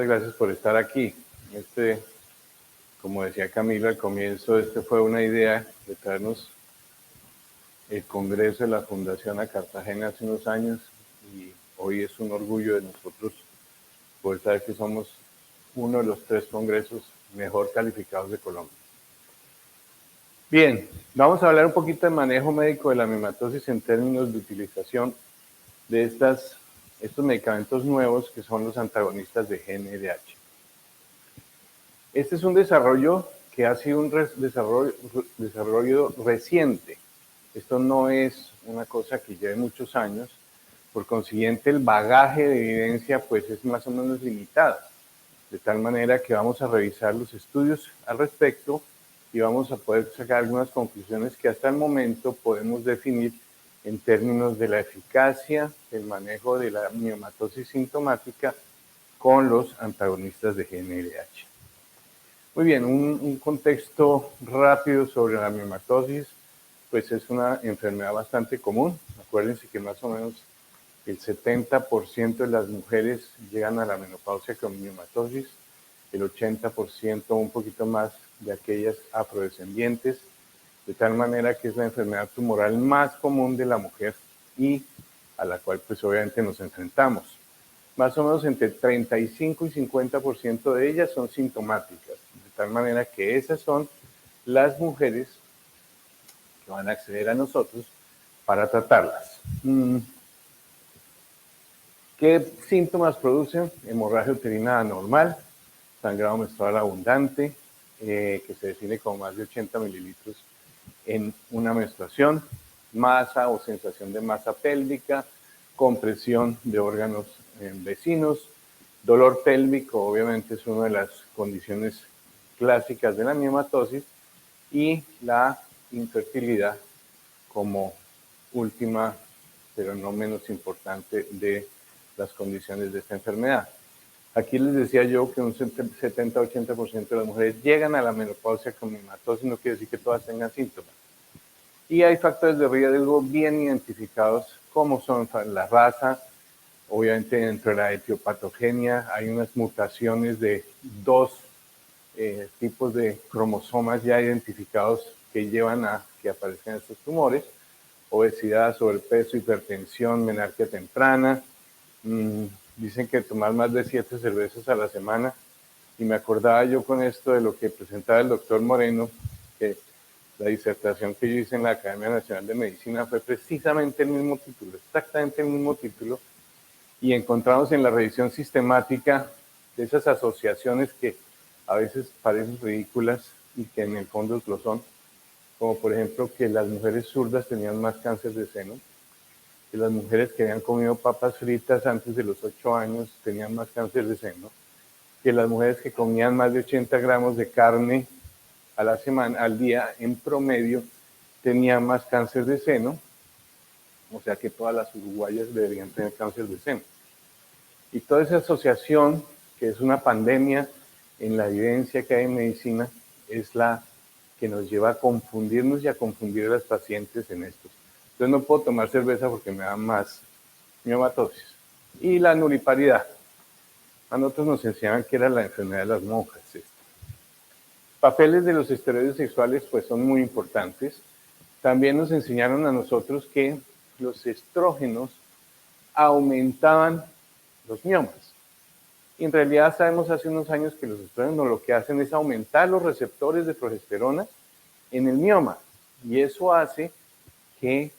Muchas gracias por estar aquí. Como decía Camilo al comienzo, fue una idea de traernos el Congreso de la Fundación a Cartagena hace unos años y hoy es un orgullo de nosotros poder saber que somos uno de los 3 congresos mejor calificados de Colombia. Bien, vamos a hablar un poquito de manejo médico de la miomatosis en términos de utilización de estos medicamentos nuevos que son los antagonistas de GnRH. Este es un desarrollo que ha sido un desarrollo reciente. Esto no es una cosa que lleve muchos años, por consiguiente el bagaje de evidencia pues es más o menos limitado, de tal manera que vamos a revisar los estudios al respecto y vamos a poder sacar algunas conclusiones que hasta el momento podemos definir en términos de la eficacia del manejo de la miomatosis sintomática con los antagonistas de GnRH. Muy bien, un contexto rápido sobre la miomatosis, pues es una enfermedad bastante común. Acuérdense que más o menos el 70% de las mujeres llegan a la menopausia con miomatosis, el 80% un poquito más de aquellas afrodescendientes, de tal manera que es la enfermedad tumoral más común de la mujer y a la cual pues obviamente nos enfrentamos. Más o menos entre 35 y 50% de ellas son sintomáticas, de tal manera que esas son las mujeres que van a acceder a nosotros para tratarlas. ¿Qué síntomas producen? Hemorragia uterina anormal, sangrado menstrual abundante, que se define como más de 80 mililitros en una menstruación, masa o sensación de masa pélvica, compresión de órganos vecinos, dolor pélvico, obviamente es una de las condiciones clásicas de la miomatosis, y la infertilidad como última, pero no menos importante, de las condiciones de esta enfermedad. Aquí les decía yo que un 70-80% de las mujeres llegan a la menopausia con miomatosis, no quiere decir que todas tengan síntomas. Y hay factores de riesgo bien identificados, como son la raza, obviamente dentro de la etiopatogenia hay unas mutaciones de 2 tipos de cromosomas ya identificados que llevan a que aparezcan estos tumores: obesidad, sobrepeso, hipertensión, menarquia temprana. Dicen que tomar más de 7 cervezas a la semana, y me acordaba yo con esto de lo que presentaba el doctor Moreno, que la disertación que yo hice en la Academia Nacional de Medicina fue precisamente el mismo título, exactamente el mismo título, y encontramos en la revisión sistemática de esas asociaciones que a veces parecen ridículas y que en el fondo lo son, como por ejemplo que las mujeres zurdas tenían más cáncer de seno, que las mujeres que habían comido papas fritas antes de los 8 años tenían más cáncer de seno, que las mujeres que comían más de 80 gramos de carne a la semana, al día, en promedio, tenían más cáncer de seno, o sea que todas las uruguayas deberían tener cáncer de seno. Y toda esa asociación, que es una pandemia en la evidencia que hay en medicina, es la que nos lleva a confundirnos y a confundir a las pacientes en esto. Entonces no puedo tomar cerveza porque me da más miomatosis. Y la nulliparidad. A nosotros nos enseñaban que era la enfermedad de las monjas. Papeles de los esteroides sexuales pues son muy importantes. También nos enseñaron a nosotros que los estrógenos aumentaban los miomas. Y en realidad sabemos hace unos años que los estrógenos lo que hacen es aumentar los receptores de progesterona en el mioma. Y eso hace que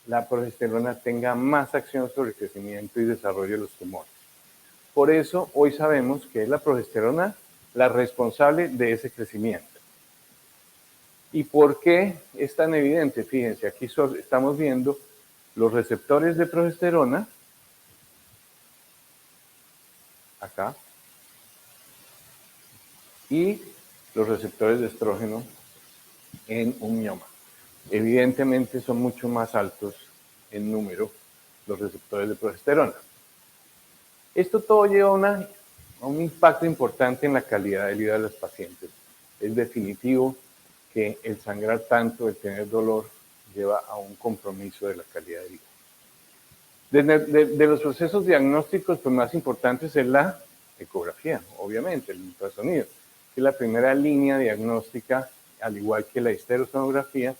la progesterona tenga más acción sobre el crecimiento y desarrollo de los tumores. Por eso hoy sabemos que es la progesterona la responsable de ese crecimiento. ¿Y por qué es tan evidente? Fíjense, aquí estamos viendo los receptores de progesterona, acá, y los receptores de estrógeno en un mioma. Evidentemente son mucho más altos en número los receptores de progesterona. Esto todo lleva a un impacto importante en la calidad de vida de los pacientes. Es definitivo que el sangrar tanto, el tener dolor, lleva a un compromiso de la calidad de vida. De los procesos diagnósticos pues, más importantes es la ecografía, obviamente, el ultrasonido, que es la primera línea diagnóstica, al igual que la histerosonografía,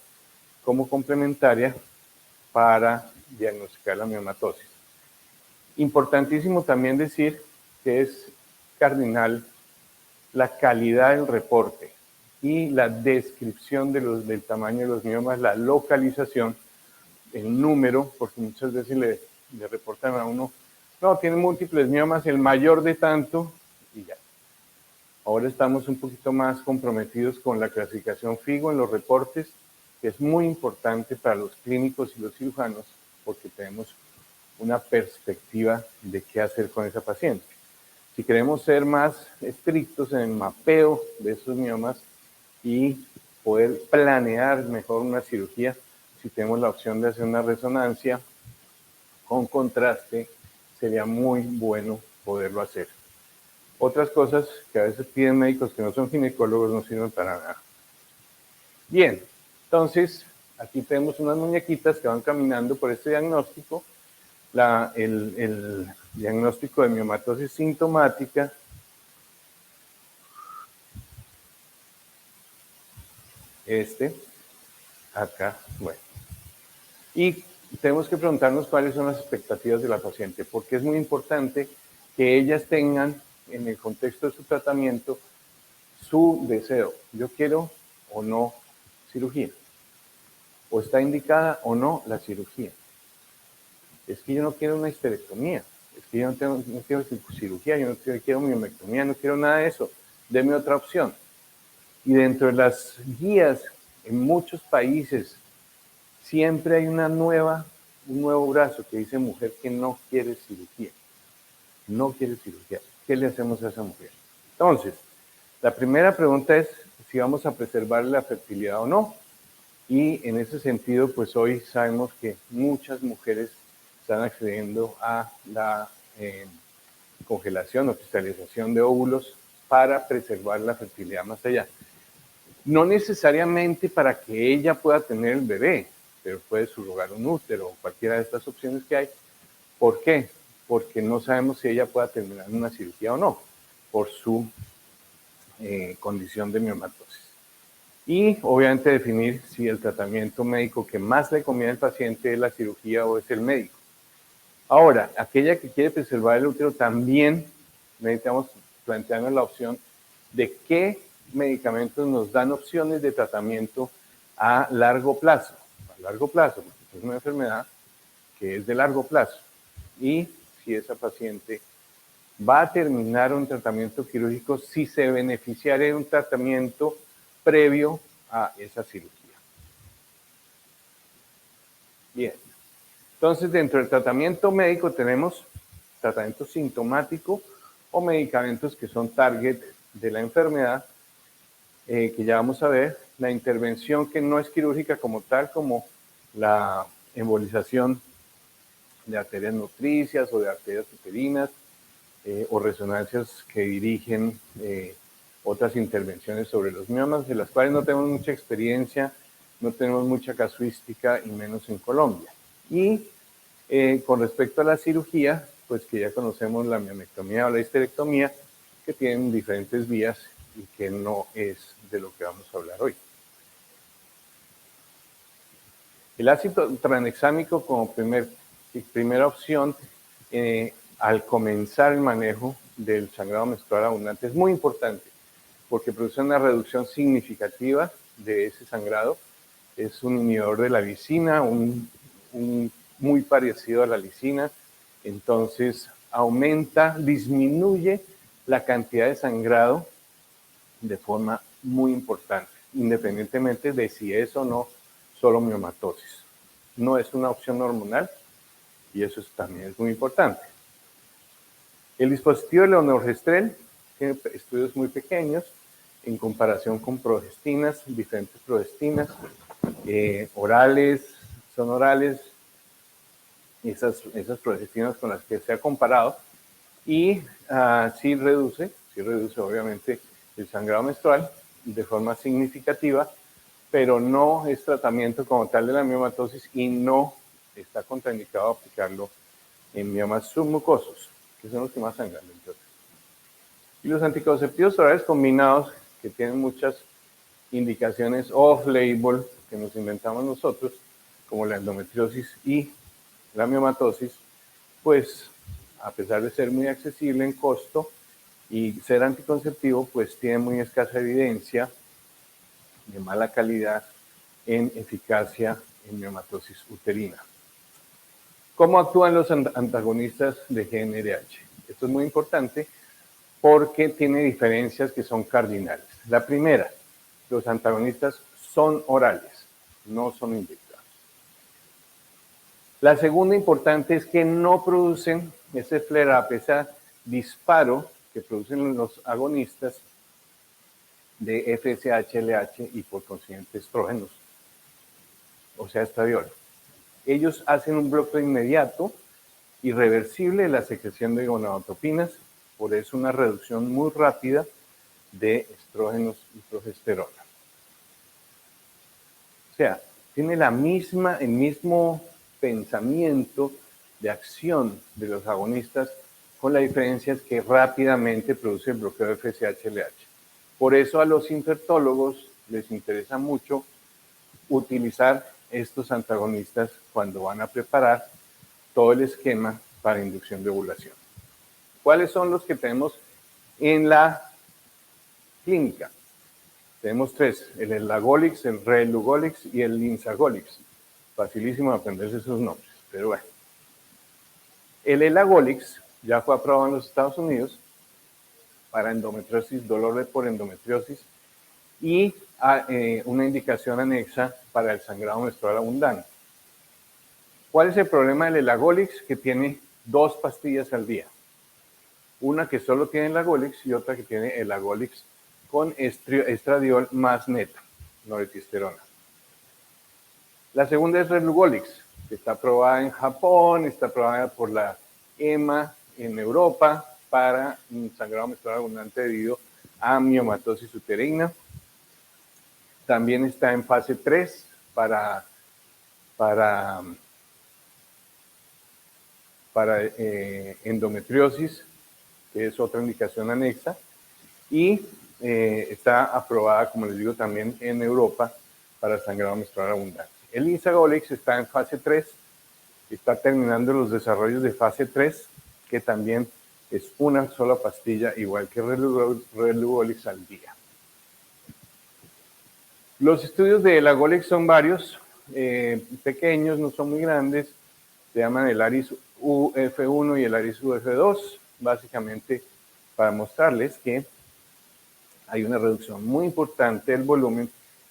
como complementaria para diagnosticar la miomatosis. Importantísimo también decir que es cardinal la calidad del reporte y la descripción del tamaño de los miomas, la localización, el número, porque muchas veces le reportan a uno, no, tiene múltiples miomas, el mayor de tanto, y ya. Ahora estamos un poquito más comprometidos con la clasificación FIGO en los reportes, que es muy importante para los clínicos y los cirujanos, porque tenemos una perspectiva de qué hacer con esa paciente. Si queremos ser más estrictos en el mapeo de esos miomas y poder planear mejor una cirugía, si tenemos la opción de hacer una resonancia con contraste, sería muy bueno poderlo hacer. Otras cosas que a veces piden médicos que no son ginecólogos no sirven para nada. Bien, entonces aquí tenemos unas muñequitas que van caminando por este diagnóstico. El diagnóstico de miomatosis sintomática acá, bueno. Y tenemos que preguntarnos cuáles son las expectativas de la paciente, porque es muy importante que ellas tengan, en el contexto de su tratamiento, su deseo. Yo quiero o no cirugía. O está indicada o no la cirugía. Es que yo no quiero una histerectomía. Es que yo no quiero cirugía, yo no quiero miomectomía, no quiero nada de eso. Deme otra opción. Y dentro de las guías, en muchos países, siempre hay un nuevo brazo que dice mujer que no quiere cirugía. No quiere cirugía. ¿Qué le hacemos a esa mujer? Entonces, la primera pregunta es si vamos a preservar la fertilidad o no. Y en ese sentido, pues hoy sabemos que muchas mujeres están accediendo a la congelación o cristalización de óvulos para preservar la fertilidad más allá. No necesariamente para que ella pueda tener el bebé, pero puede subrogar un útero o cualquiera de estas opciones que hay. ¿Por qué? Porque no sabemos si ella pueda terminar una cirugía o no, por su condición de miomatosis. Y obviamente definir si el tratamiento médico que más le conviene al paciente es la cirugía o es el médico. Ahora, aquella que quiere preservar el útero también necesitamos plantearnos la opción de qué medicamentos nos dan opciones de tratamiento a largo plazo. A largo plazo, porque es una enfermedad que es de largo plazo. Y si esa paciente va a terminar un tratamiento quirúrgico, si se beneficiaría de un tratamiento previo a esa cirugía. Bien. Entonces, dentro del tratamiento médico tenemos tratamiento sintomático o medicamentos que son target de la enfermedad, que ya vamos a ver. La intervención que no es quirúrgica como tal, como la embolización de arterias nutricias o de arterias uterinas, o resonancias que dirigen otras intervenciones sobre los miomas, de las cuales no tenemos mucha experiencia, no tenemos mucha casuística y menos en Colombia. Y con respecto a la cirugía, pues que ya conocemos la miomectomía o la histerectomía, que tienen diferentes vías y que no es de lo que vamos a hablar hoy. El ácido tranexámico como primera opción al comenzar el manejo del sangrado menstrual abundante es muy importante porque produce una reducción significativa de ese sangrado. Es un inhibidor de la lisina, muy parecido a la lisina, entonces disminuye la cantidad de sangrado de forma muy importante, independientemente de si es o no solo miomatosis. No es una opción hormonal y eso también es muy importante. El dispositivo de levonorgestrel tiene estudios muy pequeños en comparación con progestinas, diferentes progestinas, son orales, esas progestinas con las que se ha comparado, y sí reduce obviamente el sangrado menstrual de forma significativa, pero no es tratamiento como tal de la miomatosis y no está contraindicado aplicarlo en miomas submucosos, que son los que más sangran, entonces. Y los anticonceptivos orales combinados, que tienen muchas indicaciones off-label que nos inventamos nosotros, como la endometriosis y la miomatosis, pues a pesar de ser muy accesible en costo y ser anticonceptivo, pues tiene muy escasa evidencia de mala calidad en eficacia en miomatosis uterina. ¿Cómo actúan los antagonistas de GnRH? Esto es muy importante porque tiene diferencias que son cardinales. La primera, los antagonistas son orales, no son inyectados. La segunda importante es que no producen ese flare-up, ese disparo que producen los agonistas de FSH-LH y por consiguiente estrógenos, o sea, estradiol. Ellos hacen un bloqueo inmediato, irreversible de la secreción de gonadotropinas, por eso una reducción muy rápida de estrógenos y progesterona. O sea, tiene el mismo pensamiento de acción de los agonistas, con la diferencia es que rápidamente produce el bloqueo de FSH-LH. Por eso a los infertólogos les interesa mucho utilizar estos antagonistas cuando van a preparar todo el esquema para inducción de ovulación. ¿Cuáles son los que tenemos en la clínica? Tenemos tres, el Elagolix, el Relugolix y el Linzagolix. Facilísimo aprenderse esos nombres, pero bueno. El Elagolix ya fue aprobado en los Estados Unidos para endometriosis, dolor por endometriosis y una indicación anexa para el sangrado menstrual abundante. ¿Cuál es el problema del Elagolix? Que tiene 2 pastillas al día. Una que solo tiene Elagolix y otra que tiene Elagolix con estradiol más neta, noretisterona. La segunda es Relugolix, que está aprobada en Japón, está aprobada por la EMA en Europa para un sangrado menstrual abundante debido a miomatosis uterina. También está en fase 3 para endometriosis, que es otra indicación anexa, y está aprobada, como les digo, también en Europa para sangrado menstrual abundante. El Linzagolix está en fase 3, está terminando los desarrollos de fase 3, que también es una sola pastilla, igual que Relugolix al día. Los estudios de Elagolix son varios, pequeños, no son muy grandes, se llaman el ARIS UF1 y el ARIS UF2, básicamente para mostrarles que hay una reducción muy importante del volumen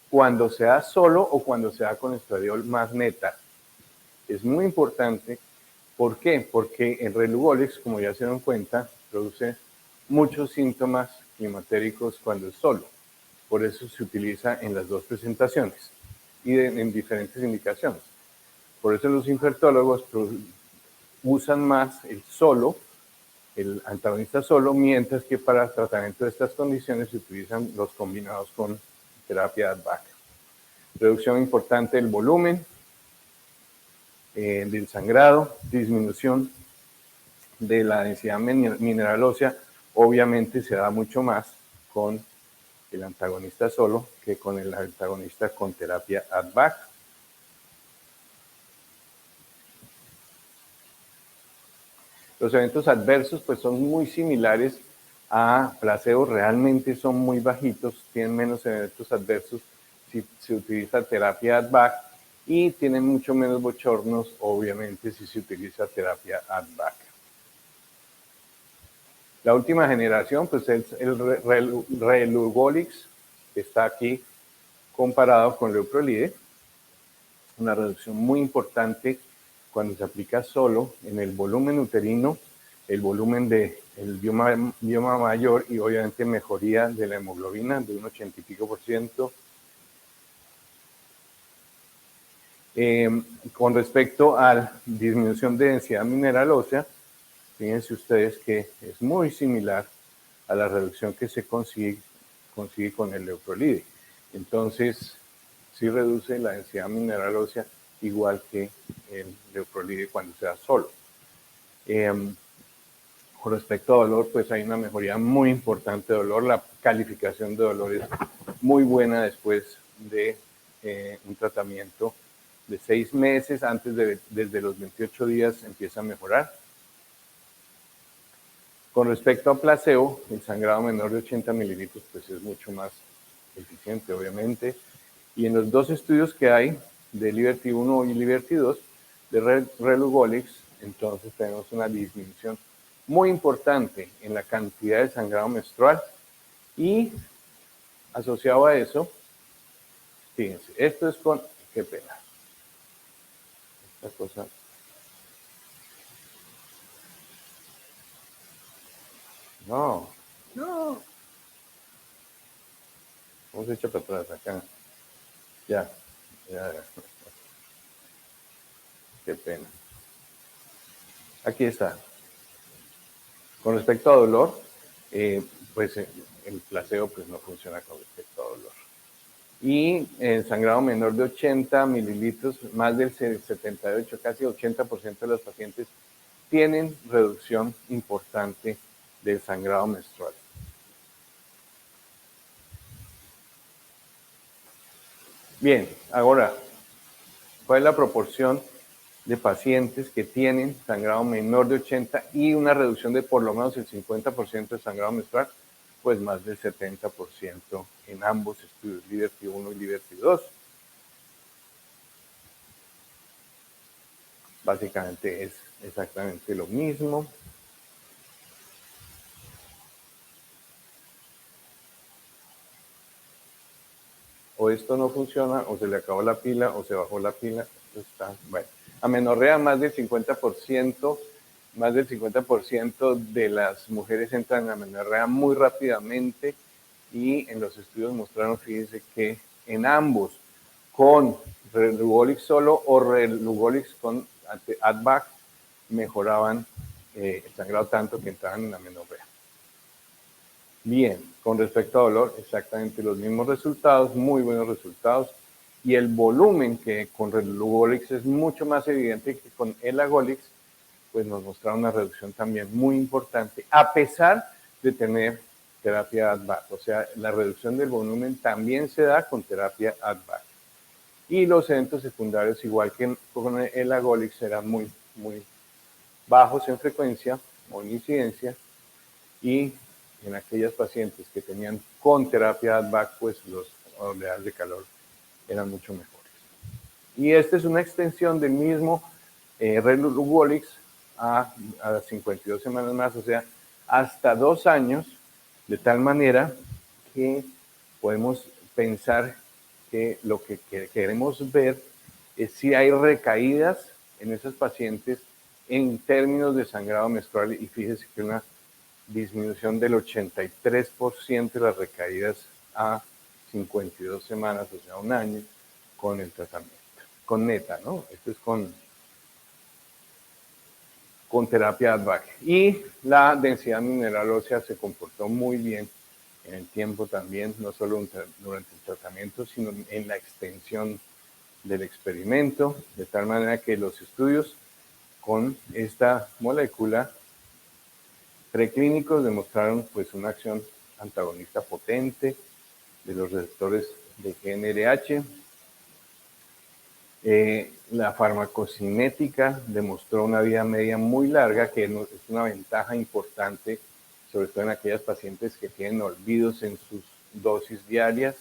cuando se da solo o cuando se da con estradiol más neta. Es muy importante. ¿Por qué? Porque el Relugolix, como ya se dan cuenta, produce muchos síntomas climatéricos cuando es solo. Por eso se utiliza en las 2 presentaciones y en diferentes indicaciones. Por eso los infertólogos usan más el solo, el antagonista solo, mientras que para el tratamiento de estas condiciones se utilizan los combinados con terapia ADVAC. Reducción importante del volumen, del sangrado, disminución de la densidad mineral ósea, obviamente se da mucho más con el antagonista solo que con el antagonista con terapia ADVAC. Los eventos adversos pues son muy similares a placebo, realmente son muy bajitos, tienen menos eventos adversos si se utiliza terapia ADVAC y tienen mucho menos bochornos, obviamente, si se utiliza terapia ADVAC. La última generación pues es el Relugolix, que está aquí comparado con Leuprolide, una reducción muy importante cuando se aplica solo en el volumen uterino, el volumen del bioma mayor y obviamente mejoría de la hemoglobina de un 80 y pico %. Con respecto a la disminución de densidad mineral ósea, fíjense ustedes que es muy similar a la reducción que se consigue con el Leuprolide. Entonces, sí reduce la densidad mineral ósea igual que el Leuprolide cuando se da solo. Con respecto a dolor, pues hay una mejoría muy importante de dolor. La calificación de dolor es muy buena después de un tratamiento de 6 meses. Desde los 28 días empieza a mejorar. Con respecto a placebo, el sangrado menor de 80 mililitros pues es mucho más eficiente, obviamente. Y en los dos estudios que hay, de Liberty 1 y Liberty 2, de relugolix, entonces tenemos una disminución muy importante en la cantidad de sangrado menstrual y asociado a eso, fíjense, esto es con, qué pena, esta cosa, no, vamos a echar para atrás acá, ya, qué pena. Aquí está. Con respecto a dolor, pues el placebo pues no funciona con respecto a dolor. Y el sangrado menor de 80 mililitros, más del 78, casi 80% de los pacientes tienen reducción importante del sangrado menstrual. Bien, ahora, ¿cuál es la proporción de pacientes que tienen sangrado menor de 80 y una reducción de por lo menos el 50% de sangrado menstrual? Pues más del 70% en ambos estudios, Liberty 1 y Liberty 2. Básicamente es exactamente lo mismo. O esto no funciona, o se le acabó la pila, o se bajó la pila. Está, bueno. Amenorrea, más del 50% de las mujeres entran en amenorrea muy rápidamente y en los estudios mostraron, fíjense, que en ambos, con relugolix solo o relugolix con AdVac, mejoraban el sangrado tanto que entraban en amenorrea. Bien, con respecto a dolor, exactamente los mismos resultados, muy buenos resultados. Y el volumen que con relugolix es mucho más evidente que con elagolix, pues nos mostraba una reducción también muy importante, a pesar de tener terapia AdVac. O sea, la reducción del volumen también se da con terapia AdVac. Y los eventos secundarios, igual que con elagolix, eran muy bajos en frecuencia o en incidencia, y en aquellas pacientes que tenían con terapia AdVac, pues los oleadas de calor eran mucho mejores. Y esta es una extensión del mismo relugolix a 52 semanas más, o sea, hasta 2 años, de tal manera que podemos pensar que lo que queremos ver es si hay recaídas en esas pacientes en términos de sangrado menstrual, y fíjese que una disminución del 83% de las recaídas a 52 semanas, o sea, 1 año, con el tratamiento. Con neta, ¿no? Esto es con terapia AdVac. Y la densidad mineral ósea se comportó muy bien en el tiempo también, no solo durante el tratamiento, sino en la extensión del experimento, de tal manera que los estudios con esta molécula preclínicos demostraron pues una acción antagonista potente de los receptores de GnRH. La farmacocinética demostró una vida media muy larga, que es una ventaja importante, sobre todo en aquellas pacientes que tienen olvidos en sus dosis diarias.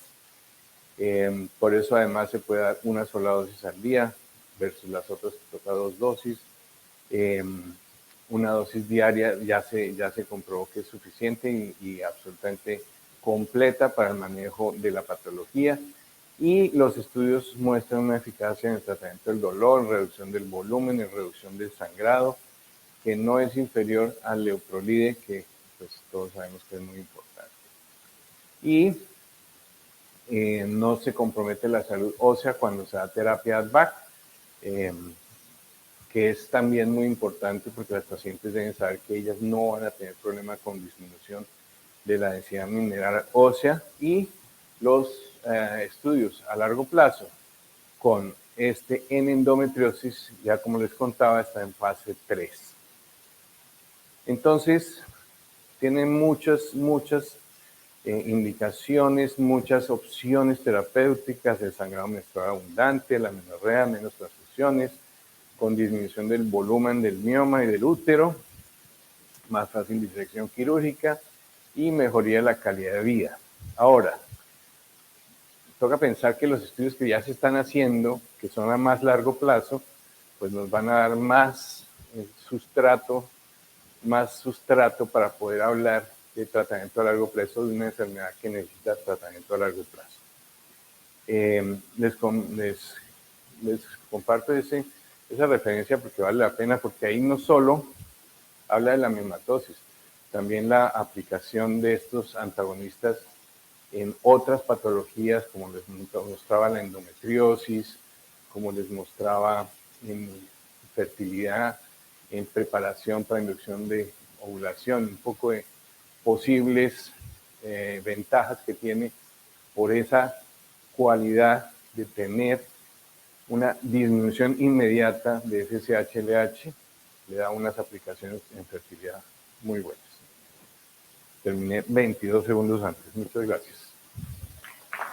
Por eso además se puede dar una sola dosis al día versus las otras que toca 2 dosis. Una dosis diaria ya se comprobó que es suficiente y absolutamente completa para el manejo de la patología. Y los estudios muestran una eficacia en el tratamiento del dolor, en reducción del volumen, en reducción del sangrado, que no es inferior al leuprolide, que pues todos sabemos que es muy importante. Y no se compromete la salud ósea cuando se da terapia AdVac, que es también muy importante porque las pacientes deben saber que ellas no van a tener problema con disminución de la densidad mineral ósea. Y los estudios a largo plazo con en endometriosis, ya como les contaba, está en fase 3. Entonces, tiene muchas indicaciones, muchas opciones terapéuticas: el sangrado menstrual abundante, la amenorrea, menos transfusiones, con disminución del volumen del mioma y del útero, más fácil disección quirúrgica y mejoría de la calidad de vida. Ahora, toca pensar que los estudios que ya se están haciendo, que son a más largo plazo, pues nos van a dar más sustrato para poder hablar de tratamiento a largo plazo de una enfermedad que necesita tratamiento a largo plazo. Les comparto esa referencia porque vale la pena, porque ahí no solo habla de la miomatosis, también la aplicación de estos antagonistas en otras patologías, como les mostraba la endometriosis, como les mostraba en fertilidad, en preparación para inducción de ovulación, un poco de posibles ventajas que tiene por esa cualidad de tener una disminución inmediata de FSH-LH, le da unas aplicaciones en fertilidad muy buenas. Terminé 22 segundos antes. Muchas gracias.